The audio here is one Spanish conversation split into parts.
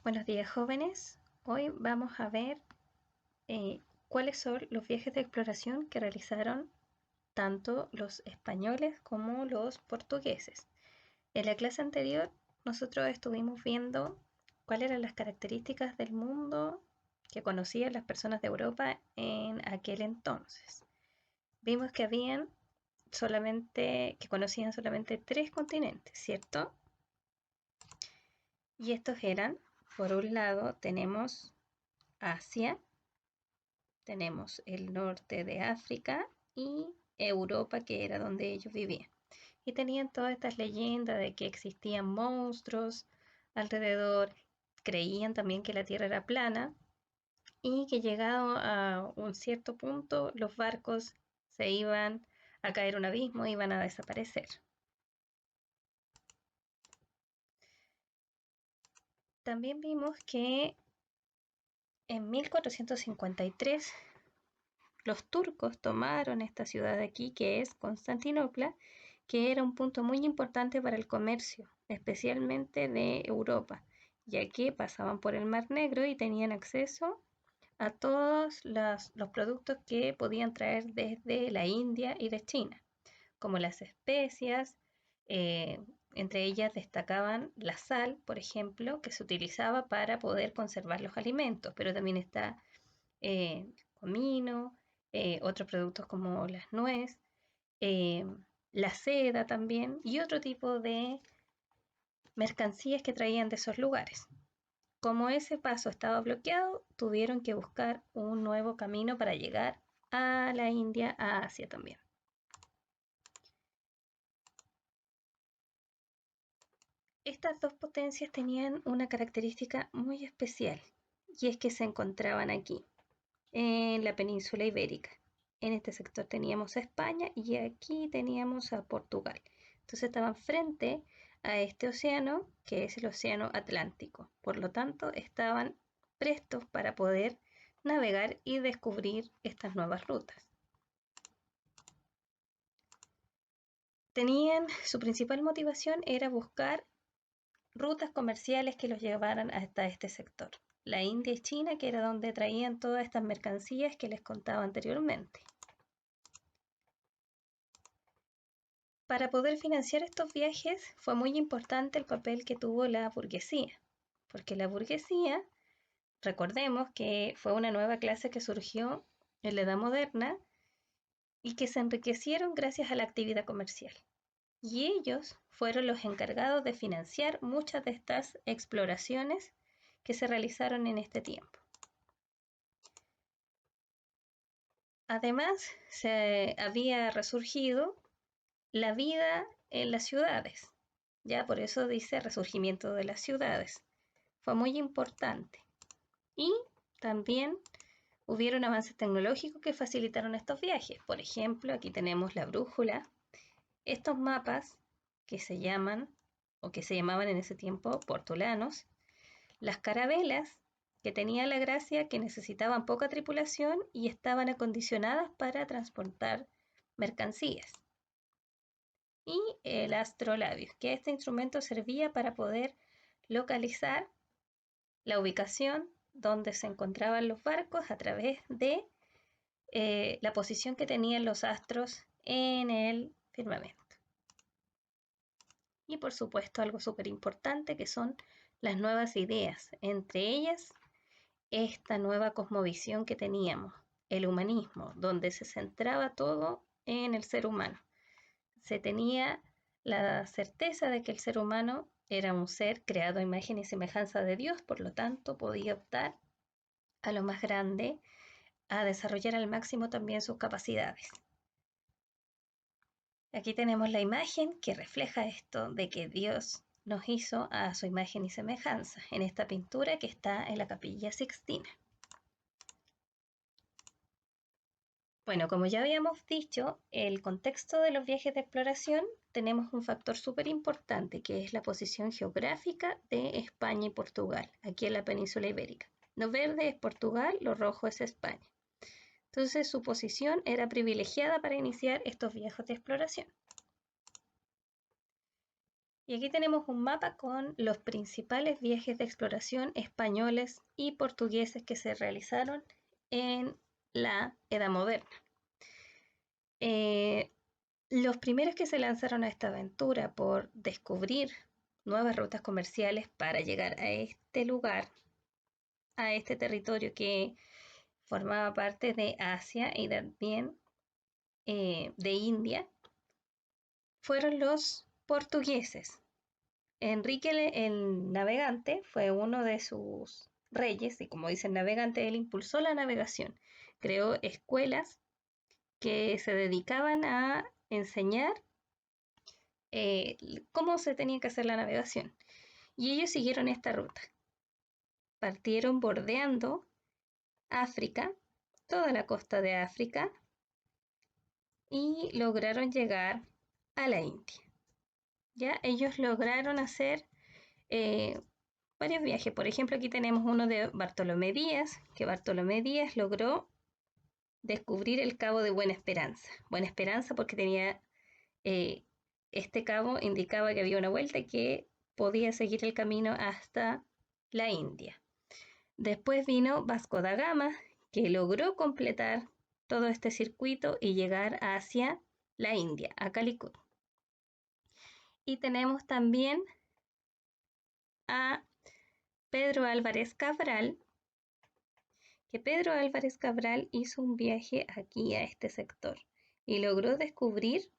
Buenos días, jóvenes. Hoy vamos a ver cuáles son los viajes de exploración que realizaron tanto los españoles como los portugueses. En la clase anterior nosotros estuvimos viendo cuáles eran las características del mundo que conocían las personas de Europa en aquel entonces. Vimos que conocían solamente tres continentes, ¿cierto? Y estos eran, por un lado, tenemos Asia, tenemos el norte de África y Europa, que era donde ellos vivían. Y tenían todas estas leyendas de que existían monstruos alrededor, creían también que la Tierra era plana y que llegado a un cierto punto los barcos se iban a caer a un abismo, iban a desaparecer. También vimos que en 1453 los turcos tomaron esta ciudad de aquí, que es Constantinopla, que era un punto muy importante para el comercio, especialmente de Europa, ya que pasaban por el Mar Negro y tenían acceso a todos los productos que podían traer desde la India y de China, como las especias, eh, entre ellas destacaban la sal, por ejemplo, que se utilizaba para poder conservar los alimentos, pero también está comino, otros productos como las nueces, eh, la seda también y otro tipo de mercancías que traían de esos lugares. Como ese paso estaba bloqueado, tuvieron que buscar un nuevo camino para llegar a la India, a Asia también. Estas dos potencias tenían una característica muy especial y es que se encontraban aquí, en la península ibérica. En este sector teníamos a España y aquí teníamos a Portugal. Entonces estaban frente a este océano, que es el océano Atlántico. Por lo tanto, estaban prestos para poder navegar y descubrir estas nuevas rutas. Su principal motivación era buscar rutas comerciales que los llevaran hasta este sector. La India y China, que era donde traían todas estas mercancías que les contaba anteriormente. Para poder financiar estos viajes fue muy importante el papel que tuvo la burguesía, porque la burguesía, recordemos que fue una nueva clase que surgió en la Edad Moderna y que se enriquecieron gracias a la actividad comercial. Y ellos fueron los encargados de financiar muchas de estas exploraciones que se realizaron en este tiempo. Además, se había resurgido la vida en las ciudades. Ya por eso dice resurgimiento de las ciudades. Fue muy importante. Y también hubieron avances tecnológicos que facilitaron estos viajes. Por ejemplo, aquí tenemos la brújula. Estos mapas que se llaman, o que se llamaban en ese tiempo, portolanos. Las carabelas, que tenían la gracia que necesitaban poca tripulación y estaban acondicionadas para transportar mercancías. Y el astrolabio, que este instrumento servía para poder localizar la ubicación donde se encontraban los barcos a través de la posición que tenían los astros en el firmamento. Y por supuesto algo súper importante que son las nuevas ideas, entre ellas esta nueva cosmovisión que teníamos, el humanismo, donde se centraba todo en el ser humano. Se tenía la certeza de que el ser humano era un ser creado a imagen y semejanza de Dios, por lo tanto podía optar a lo más grande, a desarrollar al máximo también sus capacidades. Aquí tenemos la imagen que refleja esto de que Dios nos hizo a su imagen y semejanza en esta pintura que está en la Capilla Sixtina. Bueno, como ya habíamos dicho, el contexto de los viajes de exploración tenemos un factor súper importante que es la posición geográfica de España y Portugal, aquí en la península ibérica. Lo verde es Portugal, lo rojo es España. Entonces su posición era privilegiada para iniciar estos viajes de exploración. Y aquí tenemos un mapa con los principales viajes de exploración españoles y portugueses que se realizaron en la Edad Moderna. Los primeros que se lanzaron a esta aventura por descubrir nuevas rutas comerciales para llegar a este lugar, a este territorio que formaba parte de Asia y también de India, fueron los portugueses. Enrique el Navegante fue uno de sus reyes y como dice el navegante, él impulsó la navegación, creó escuelas que se dedicaban a enseñar cómo se tenía que hacer la navegación. Y ellos siguieron esta ruta. Partieron bordeando África, toda la costa de África, y lograron llegar a la India. Ya ellos lograron hacer eh, varios viajes. Por ejemplo, aquí tenemos uno de Bartolomé Díaz, que Bartolomé Díaz logró descubrir el Cabo de Buena Esperanza. Buena Esperanza porque tenía este cabo indicaba que había una vuelta y que podía seguir el camino hasta la India. Después vino Vasco da Gama, que logró completar todo este circuito y llegar hacia la India, a Calicut. Y tenemos también a Pedro Álvarez Cabral, que Pedro Álvarez Cabral hizo un viaje aquí a este sector y logró descubrir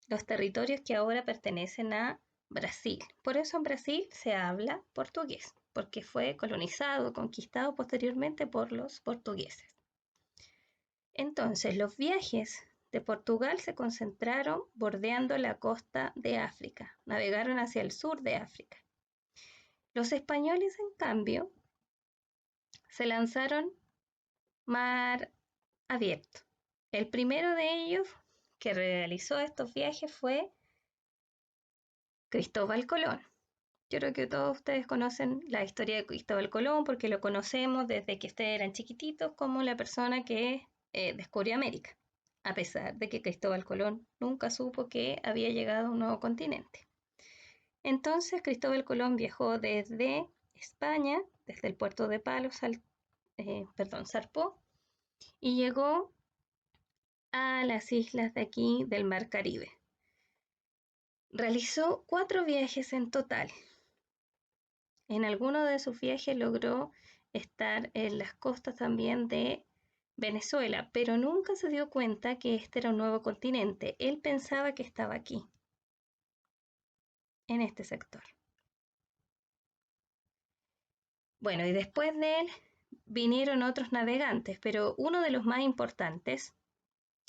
los territorios que ahora pertenecen a Brasil. Por eso en Brasil se habla portugués, porque fue colonizado, conquistado posteriormente por los portugueses. Entonces, los viajes de Portugal se concentraron bordeando la costa de África, navegaron hacia el sur de África. Los españoles, en cambio, se lanzaron mar abierto. El primero de ellos que realizó estos viajes fue Cristóbal Colón. Yo creo que todos ustedes conocen la historia de Cristóbal Colón porque lo conocemos desde que ustedes eran chiquititos como la persona que descubrió América, a pesar de que Cristóbal Colón nunca supo que había llegado a un nuevo continente. Entonces Cristóbal Colón viajó desde España, desde el puerto de Palos, zarpó y llegó a las islas de aquí del Mar Caribe. Realizó 4 viajes en total. En alguno de sus viajes logró estar en las costas también de Venezuela, pero nunca se dio cuenta que este era un nuevo continente. Él pensaba que estaba aquí, en este sector. Bueno, y después de él vinieron otros navegantes, pero uno de los más importantes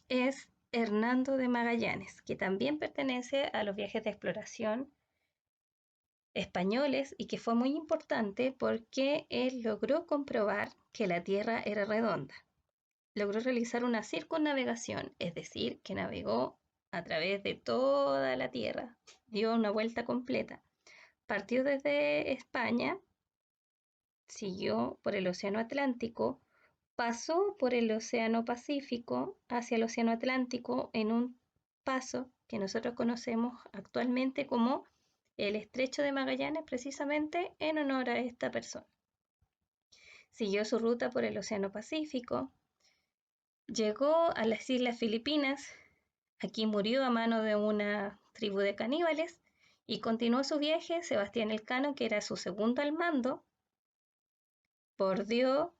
es Hernando de Magallanes, que también pertenece a los viajes de exploración españoles y que fue muy importante porque él logró comprobar que la Tierra era redonda. Logró realizar una circunnavegación, es decir, que navegó a través de toda la Tierra, dio una vuelta completa. Partió desde España, siguió por el Océano Atlántico, pasó por el Océano Pacífico hacia el Océano Atlántico en un paso que nosotros conocemos actualmente como el Estrecho de Magallanes, precisamente en honor a esta persona. Siguió su ruta por el Océano Pacífico, llegó a las Islas Filipinas, aquí murió a mano de una tribu de caníbales y continuó su viaje. Sebastián Elcano, que era su segundo al mando, bordeó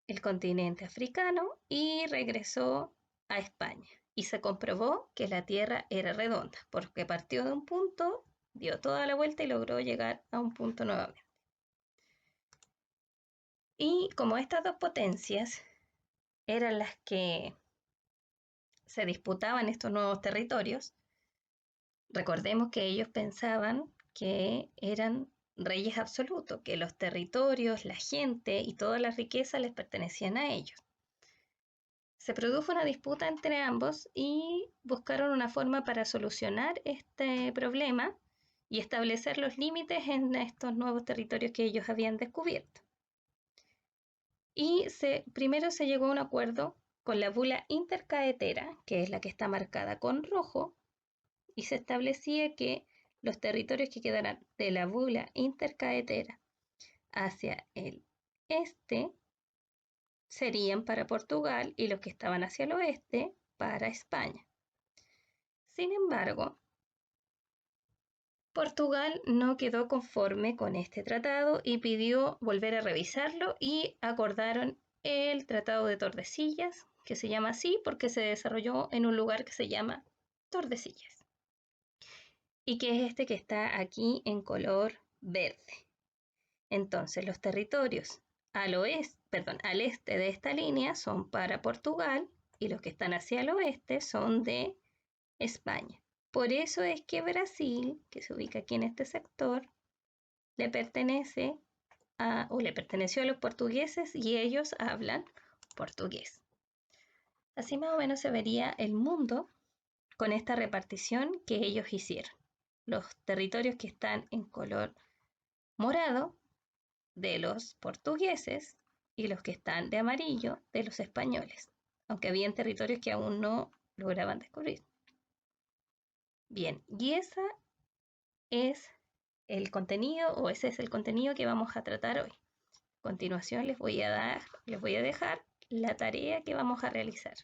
el continente africano y regresó a España. Y se comprobó que la Tierra era redonda, porque partió de un punto, dio toda la vuelta y logró llegar a un punto nuevamente. Y como estas dos potencias eran las que se disputaban estos nuevos territorios, recordemos que ellos pensaban que eran reyes absolutos, que los territorios, la gente y toda la riqueza les pertenecían a ellos. Se produjo una disputa entre ambos y buscaron una forma para solucionar este problema y establecer los límites en estos nuevos territorios que ellos habían descubierto. Y primero se llegó a un acuerdo con la bula intercaetera, que es la que está marcada con rojo, y se establecía que los territorios que quedaran de la bula intercaetera hacia el este serían para Portugal y los que estaban hacia el oeste para España. Sin embargo, Portugal no quedó conforme con este tratado y pidió volver a revisarlo y acordaron el Tratado de Tordesillas, que se llama así porque se desarrolló en un lugar que se llama Tordesillas y que es este que está aquí en color verde. Entonces, los territorios al este de esta línea son para Portugal y los que están hacia el oeste son de España. Por eso es que Brasil, que se ubica aquí en este sector, le pertenece o le perteneció a los portugueses y ellos hablan portugués. Así más o menos se vería el mundo con esta repartición que ellos hicieron. Los territorios que están en color morado de los portugueses y los que están de amarillo de los españoles, aunque habían territorios que aún no lograban descubrir. Bien, y ese es el contenido, o ese es el contenido que vamos a tratar hoy. A continuación les voy a dejar la tarea que vamos a realizar.